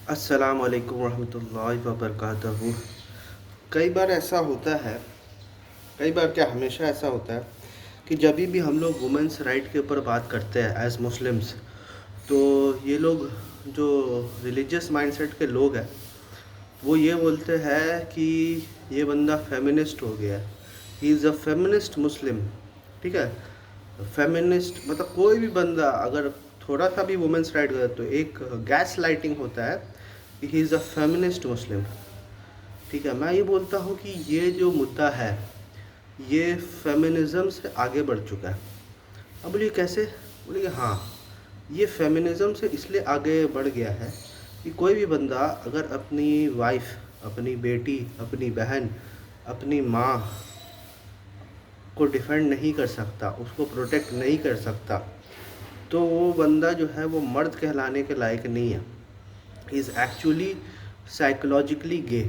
अस्सलाम वालेकुम रहमतुल्लाहि व बरकातहू। कई बार ऐसा होता है, कई बार क्या हमेशा ऐसा होता है कि जब भी हम लोग वुमेंस राइट के ऊपर बात करते हैं एज मुस्लिम्स, तो ये लोग जो रिलीजियस माइंडसेट के लोग हैं वो ये बोलते हैं कि ये बंदा फेमिनिस्ट हो गया, ही इज़ अ फेमिनिस्ट मुस्लिम। ठीक है, फेमिनिस्ट मतलब कोई भी बंदा अगर थोड़ा सा भी वुमेंस राइट करे तो एक गैस लाइटिंग होता है कि ही इज़ अ फेमिनिस्ट मुस्लिम। ठीक है, मैं ये बोलता हूँ कि ये जो मुद्दा है ये फेमिनिज़म से आगे बढ़ चुका है। अब बोलिए कैसे? बोलिए हाँ, ये फेमिनिज़म से इसलिए आगे बढ़ गया है कि कोई भी बंदा अगर अपनी वाइफ, अपनी बेटी, अपनी बहन, अपनी माँ को डिफेंड नहीं कर सकता, उसको प्रोटेक्ट नहीं कर सकता, तो वो बंदा जो है वो मर्द कहलाने के लायक नहीं है। ही इज़ एक्चुअली साइकोलॉजिकली गे।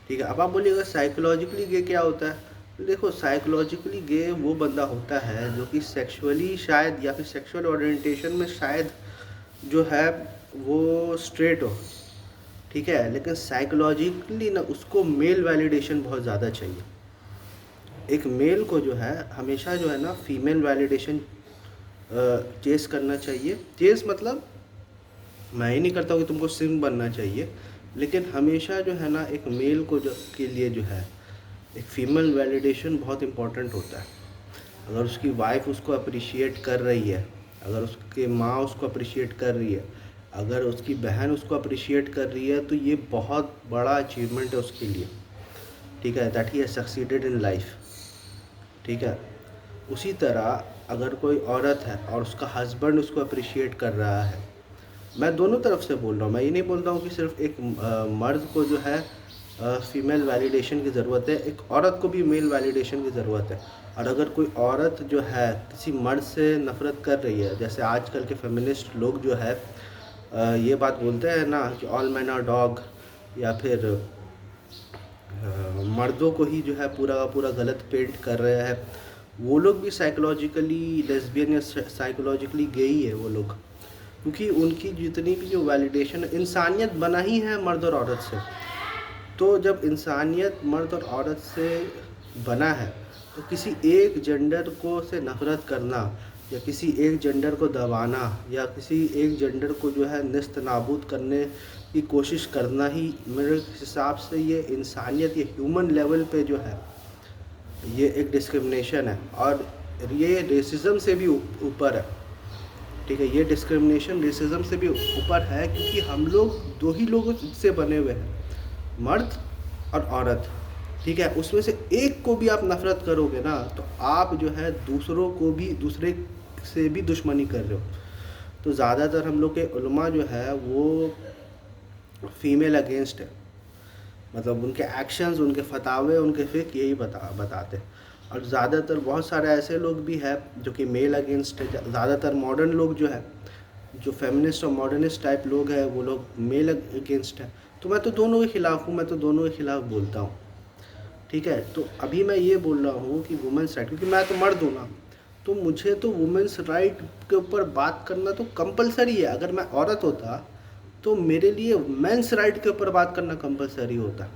ठीक है, अब आप बोलिएगा साइकोलॉजिकली गे क्या होता है? देखो, साइकोलॉजिकली गे वो बंदा होता है जो कि सेक्सुअली शायद या फिर सेक्सुअल ओरिएंटेशन में शायद जो है वो स्ट्रेट हो। ठीक है, लेकिन साइकोलॉजिकली ना उसको मेल वैलिडेशन बहुत ज़्यादा चाहिए। एक मेल को जो है हमेशा जो है ना फीमेल वैलिडेशन चेस करना चाहिए। चेस मतलब मैं ही नहीं करता हूँ कि तुमको सिम बनना चाहिए, लेकिन हमेशा जो है ना एक मेल को जो के लिए जो है एक फ़ीमेल वैलिडेशन बहुत इम्पोर्टेंट होता है। अगर उसकी वाइफ उसको अप्रिशिएट कर रही है, अगर उसकी माँ उसको अप्रिशिएट कर रही है, अगर उसकी बहन उसको अप्रिशिएट कर रही है, तो ये बहुत बड़ा अचीवमेंट है उसके लिए। ठीक है, that he has succeeded in life. ठीक है, उसी तरह अगर कोई औरत है और उसका हस्बैंड उसको अप्रिशिएट कर रहा है, मैं दोनों तरफ से बोल रहा हूँ, मैं ये नहीं बोल रहा हूँ कि सिर्फ एक मर्द को जो है फीमेल वैलिडेशन की ज़रूरत है, एक औरत को भी मेल वैलिडेशन की ज़रूरत है। और अगर कोई औरत जो है किसी मर्द से नफ़रत कर रही है, जैसे आजकल के फेमिनिस्ट लोग जो है ये बात बोलते हैं ना कि ऑल मैन आर डॉग, या फिर मर्दों को ही जो है पूरा का पूरा गलत पेंट कर रहे हैं, वो लोग भी साइकोलॉजिकली लेस्बियन या साइकोलॉजिकली गे ही है वो लोग। क्योंकि उनकी जितनी भी जो वैलिडेशन, इंसानियत बना ही है मर्द और औरत से। तो जब इंसानियत मर्द और औरत से बना है, तो किसी एक जेंडर को से नफ़रत करना या किसी एक जेंडर को दबाना या किसी एक जेंडर को जो है नेस्त नाबूद करने की कोशिश करना ही मेरे हिसाब से ये इंसानियत, ये ह्यूमन लेवल पे जो है ये एक डिस्क्रिमिनेशन है। और ये रेसिज्म से भी ऊपर है। ठीक है, ये डिस्क्रिमिनेशन रेसिज्म से भी ऊपर है, क्योंकि हम लोग दो ही लोगों से बने हुए हैं, मर्द और औरत। ठीक है, उसमें से एक को भी आप नफ़रत करोगे ना तो आप जो है दूसरों को भी, दूसरे से भी दुश्मनी कर रहे हो। तो ज़्यादातर हम लोग के उलमा जो है वो फीमेल अगेंस्ट है, मतलब उनके एक्शंस, उनके फतावे, उनके फ़िक़्ह यही बताते हैं। और ज़्यादातर बहुत सारे ऐसे लोग भी हैं जो कि मेल अगेंस्ट है। ज़्यादातर मॉडर्न लोग जो है, जो फेमिनिस्ट और मॉडर्निस्ट टाइप लोग हैं, वो लोग मेल अगेंस्ट है। तो मैं तो दोनों के ख़िलाफ़ हूँ, मैं तो दोनों के ख़िलाफ़ बोलता हूँ। ठीक है, तो अभी मैं ये बोल रहा हूँ कि वुमेंस राइट, क्योंकि मैं तो मर्द हूँ ना, तो मुझे तो वुमेंस राइट के ऊपर बात करना तो कंपलसरी है। अगर मैं औरत होता तो मेरे लिए मेंस राइट के ऊपर बात करना कंपलसरी होता।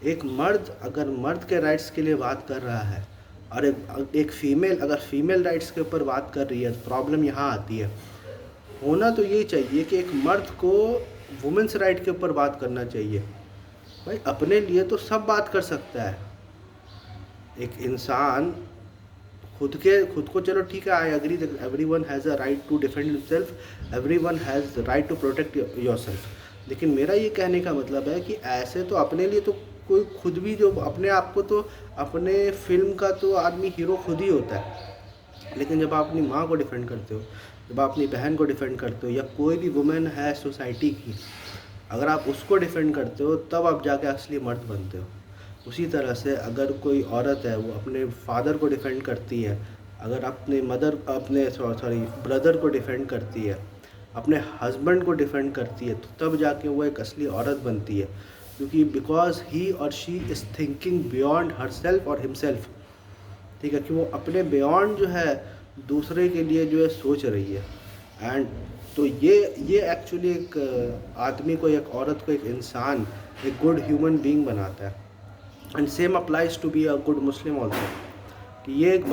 एक मर्द अगर मर्द के राइट्स के लिए बात कर रहा है और एक फ़ीमेल अगर फीमेल राइट्स के ऊपर बात कर रही है, तो प्रॉब्लम यहाँ आती है। होना तो यही चाहिए कि एक मर्द को वुमेंस राइट के ऊपर बात करना चाहिए। भाई, अपने लिए तो सब बात कर सकता है एक इंसान। खुद को चलो ठीक है, I agree that everyone has a right to defend himself, everyone has right to protect yourself. लेकिन मेरा ये कहने का मतलब है कि ऐसे तो अपने लिए तो कोई खुद भी जो अपने आप को, तो अपने फिल्म का तो आदमी हीरो खुद ही होता है। लेकिन जब आप अपनी माँ को डिफेंड करते हो, जब आप अपनी बहन को डिफेंड करते हो, या कोई भी वुमेन है सोसाइटी की, अगर आप उसको डिफेंड करते हो तब आप जाके असली मर्द बनते हो। उसी तरह से अगर कोई औरत है वो अपने फादर को डिफेंड करती है, अगर अपने सॉरी ब्रदर को डिफेंड करती है, अपने हस्बैंड को डिफेंड करती है, तो तब जाके वो एक असली औरत बनती है। क्योंकि बिकॉज ही और she is thinking beyond her self और हिमसेल्फ। ठीक है, कि वो अपने बियॉन्ड जो है दूसरे के लिए जो है सोच रही है। एंड तो ये एक्चुअली एक आदमी को, एक औरत को, एक इंसान, एक गुड ह्यूमन बीइंग बनाता है। And same applies to be a good Muslim also, कि ये एक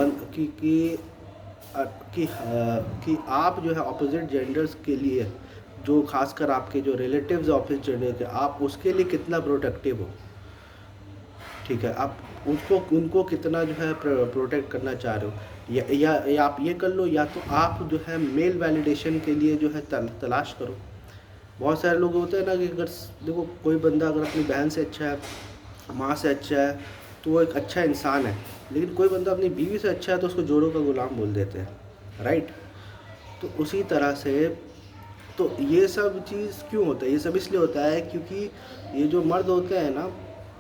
अ, कि आप जो है अपोजिट जेंडर्स के लिए, जो खासकर आपके जो रिलेटिव्स ऑपोजिट जेंडर के, आप उसके लिए कितना प्रोटेक्टिव हो। ठीक है, आप उसको उनको कितना जो है प्रोटेक्ट करना चाह रहे हो, या आप ये कर लो, या तो आप जो है मेल वैलिडेशन के लिए जो है तलाश करो। बहुत सारे लोग होते हैं ना कि अगर देखो कोई बंदा अगर अपनी बहन से अच्छा है, माँ से अच्छा है, तो वो एक अच्छा इंसान है। लेकिन कोई बंदा अपनी बीवी से अच्छा है तो उसको जोड़ों का गुलाम बोल देते हैं, राइट। तो उसी तरह से तो ये सब चीज़ क्यों होता है, ये सब इसलिए होता है क्योंकि ये जो मर्द होते हैं ना,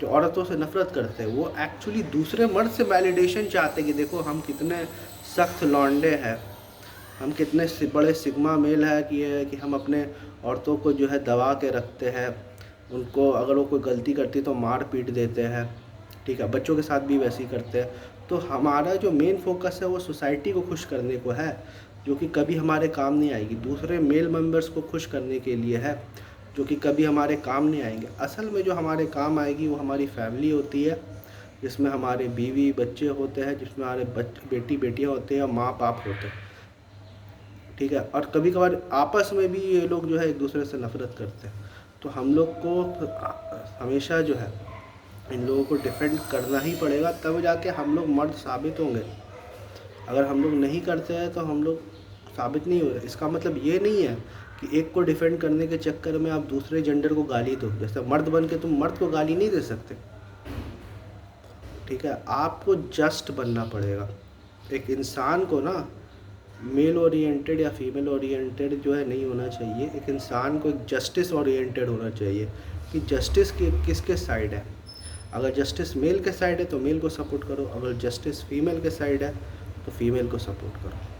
जो औरतों से नफ़रत करते हैं, वो एक्चुअली दूसरे मर्द से वैलिडेशन चाहते हैं कि देखो हम कितने सख्त लौंडे हैं, हम कितने बड़े सिग्मा मेल है, कि ये है कि हम अपने औरतों को जो है दबा के रखते हैं, उनको अगर वो कोई गलती करती है तो मार पीट देते हैं। ठीक है, बच्चों के साथ भी वैसे ही करते हैं। तो हमारा जो मेन फोकस है वो सोसाइटी को खुश करने को है, जो कि कभी हमारे काम नहीं आएगी। दूसरे मेल मेंबर्स को खुश करने के लिए है, जो कि कभी हमारे काम नहीं आएंगे। असल में जो हमारे काम आएगी वो हमारी फैमिली होती है, जिसमें हमारे बीवी बच्चे होते हैं, जिसमें हमारे बेटी बेटियाँ होते हैं और माँ बाप होते हैं। ठीक है, और कभी कभार आपस में भी ये लोग जो है एक दूसरे से नफ़रत करते हैं। तो हम लोग को हमेशा जो है इन लोगों को डिफेंड करना ही पड़ेगा, तब जाके हम लोग मर्द साबित होंगे। अगर हम लोग नहीं करते हैं तो हम लोग साबित नहीं हो रहे। इसका मतलब ये नहीं है कि एक को डिफेंड करने के चक्कर में आप दूसरे जेंडर को गाली दो। जैसे मर्द बन के तुम मर्द को गाली नहीं दे सकते। ठीक है, आपको जस्ट बनना पड़ेगा। एक इंसान को ना मेल ओरिएंटेड या फीमेल ओरिएंटेड जो है नहीं होना चाहिए। एक इंसान को एक जस्टिस ओरिएंटेड होना चाहिए, कि जस्टिस किसके साइड है। अगर जस्टिस मेल के साइड है तो मेल को सपोर्ट करो, अगर जस्टिस फीमेल के साइड है तो फीमेल को सपोर्ट करो।